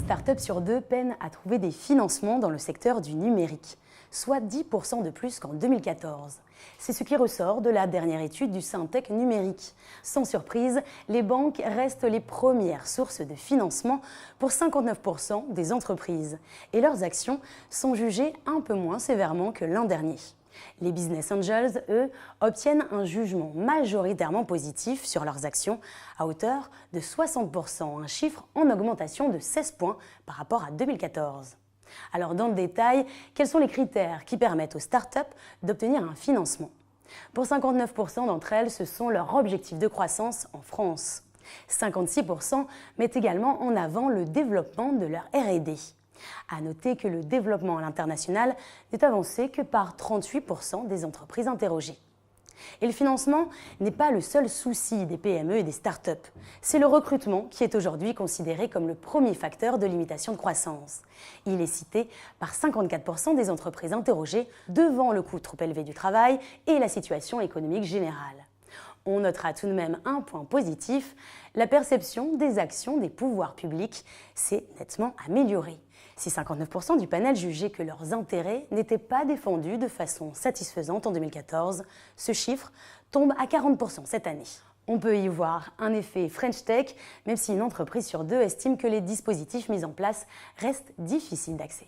start-up sur 2 peinent à trouver des financements dans le secteur du numérique, soit 10% de plus qu'en 2014. C'est ce qui ressort de la dernière étude du Syntec numérique. Sans surprise, les banques restent les premières sources de financement pour 59% des entreprises et leurs actions sont jugées un peu moins sévèrement que l'an dernier. Les business angels, eux, obtiennent un jugement majoritairement positif sur leurs actions à hauteur de 60%, un chiffre en augmentation de 16 points par rapport à 2014. Alors dans le détail, quels sont les critères qui permettent aux startups d'obtenir un financement? Pour 59% d'entre elles, ce sont leurs objectifs de croissance en France. 56% mettent également en avant le développement de leur R&D. À noter que le développement à l'international n'est avancé que par 38% des entreprises interrogées. Et le financement n'est pas le seul souci des PME et des startups. C'est le recrutement qui est aujourd'hui considéré comme le premier facteur de limitation de croissance. Il est cité par 54% des entreprises interrogées devant le coût trop élevé du travail et la situation économique générale. On notera tout de même un point positif, la perception des actions des pouvoirs publics s'est nettement améliorée. Si 59% du panel jugeait que leurs intérêts n'étaient pas défendus de façon satisfaisante en 2014, ce chiffre tombe à 40% cette année. On peut y voir un effet French Tech, même si une entreprise sur 2 estime que les dispositifs mis en place restent difficiles d'accès.